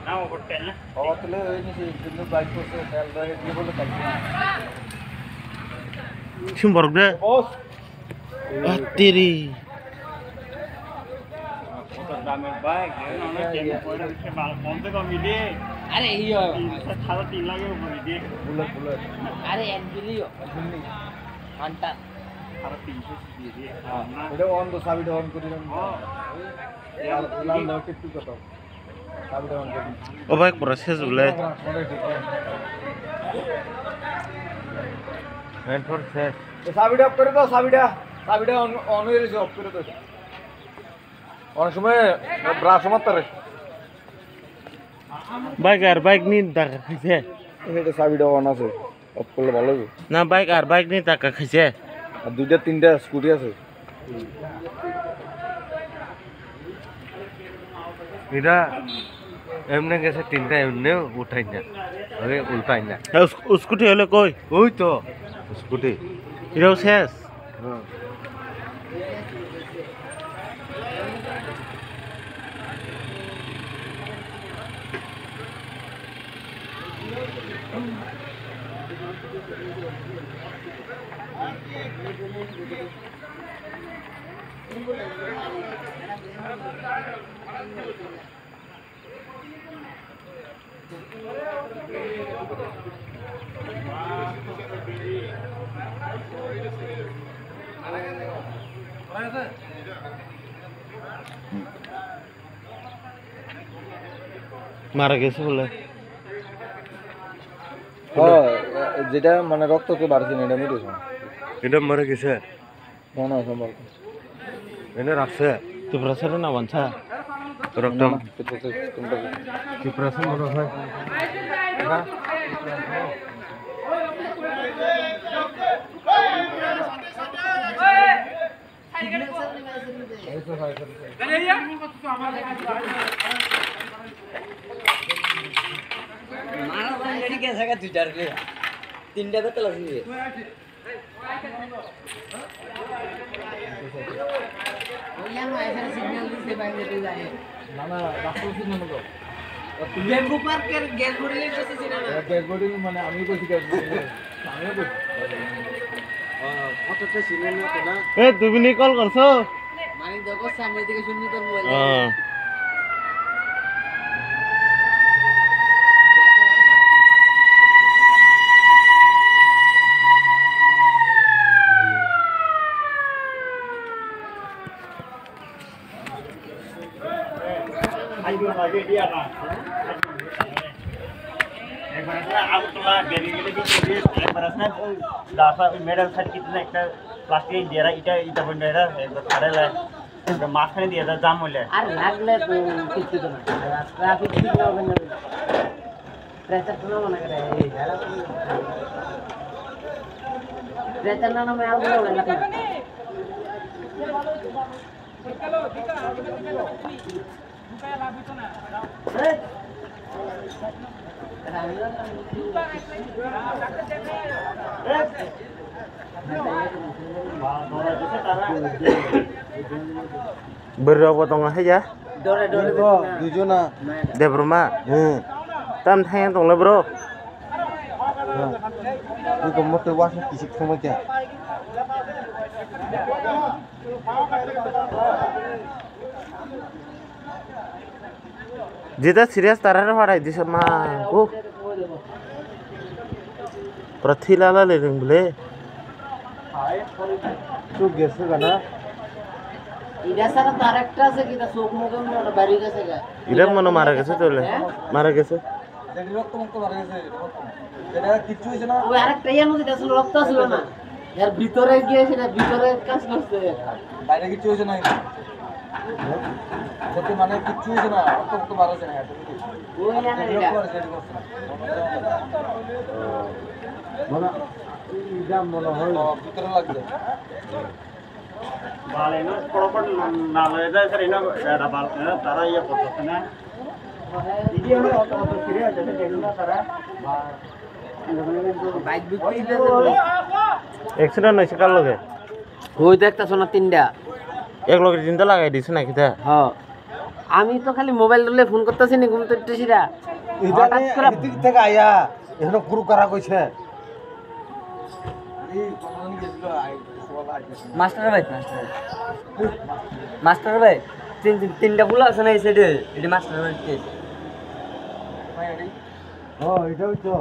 নাও করতে না অতলে ওই নিছি কিন্তু বাইক করছে তেল ধরে দিয়ে বলে তাই Sumbernya. বস Atiri. কত দামের বাইক অনেক টেনে পড়ে উঠে মাল কমতে কম মিলে আরে ইয়ো 3.5 লাগে উপরে দিয়ে বুলেট বুলেট আরে এনজিলিও ঘন্টা 350 দিয়ে দিয়ে না এটা অন তো চাবিটা অন করে দেন লাল লাল টিপি কত চাবিটা অন করে Oh baik proses boleh. Handphone set. চাবিটা অফ করে দাও চাবিটা চাবিটা অন হয়ে গেছে অফ করে দাও অনেক সময় brush মারতারে Baik nih tak kerja. এটা চাবিটা অন আছে অফ করলে ভালো হবে Nah baik nih tak kerja. আর দুইটা তিনটা স্কুটি আছে Mira, emne कैसे तीनटा emne उठाई ना, अरे उल्टाई ना. Scooty हले कोई? कोई तो. Scooty. Iro ses. हाँ. মারা গেছে বলে যেটা মানে রক্ত তো বাড়ছে না এটা মেরেছে এটা মারা গেছে না না সম্ভব এনে রাখছে তো প্রসার না বানছা রক্তম কি প্রসার মনে হয় না তিনটা তো লাগছে সিগন্যাল দিতে বাইরে যায় না না রাস্তা সিগন্যাল তো বেম্বু পার্কের গ্যাস বোর্ডিং এসেছে না গ্যাস বোর্ডিং মানে আমি কইছি গ্যাস বোর্ডিং আমিও কইছি কতটা সিগন্যাল না তো না এ তুমি নি কল করছো মানে দেখো সামনে থেকে শুনি তোর মোবাইল আইডো লাগে দিয়া না একবার আছে আউটলা বেরিয়ে গেলে দিয়ে একবার আছে ওই দাসা মেডাল সাইড কিতনা একটা প্লাস্টিক দিয়ে এটা বন্ধ এরা একবার ছাড়ালে মাঝখানে দিয়ে জাম হইলে আর লাগলে তো কিছু তো না ট্রাফিক ঠিক না হবে না প্রেসার তো না মনে করে এই যারা প্রেসার না নামে আলো না লাগে berapa tong aja dore দুইজন না deh rumah tam thay tong le bro এই কমতে ওয়াশ কিছু সময় কে যেটা সিরিয়াস তারারে ফাড়াই দিছে মা ও প্রথিলালা লেরিং বলে তো গেছে গানা ইডা সারা তার একটা আছে কিটা চোখ মুখে মোটা বাড়ি গেছে গা ইরা মনে মারা গেছে তোলে মারা গেছে দেখি রক্ত মুক্ত মারা গেছে এটা কিছু হইছে না ওই আরেকটা ইয়া নদী আসলে রক্ত ছিল না এর ভিতরে গিয়ে সেটা ভিতরে কাজ করছে বাইরে কিছু হইছে না কত মানে কিছু হইছে না রক্ত মুক্ত মারা গেছে না ওই না এটা মানে ইদা মনে হয় ভিতরে লাগছে ভালো না প্রপার না লয়ে যায় স্যার এনা এটা ভালো না তারা ইয়া করতেছে না দিদি আমি অত সিরিয়াস আছে দেখুন না তারা বাইক বিক্রি দিতে অ্যাক্সিডেন্ট হইছে কার লগে ওই দেখতাছ না তিনটা এক লগে তিনটা লাগাই দিছ নাকি তা হ্যাঁ আমি তো খালি মোবাইল ধরলে ফোন করতেছি নি ঘুম তুলতেছিরা হঠাৎ করে দিক থেকে আয়া এখানে গুরু করা কইছে মাস্টার ভাই মাস্টার ভাই তিনটা ফুল আছে না এই সাইডে এটি মাস্টার ভাই ও এটাই তো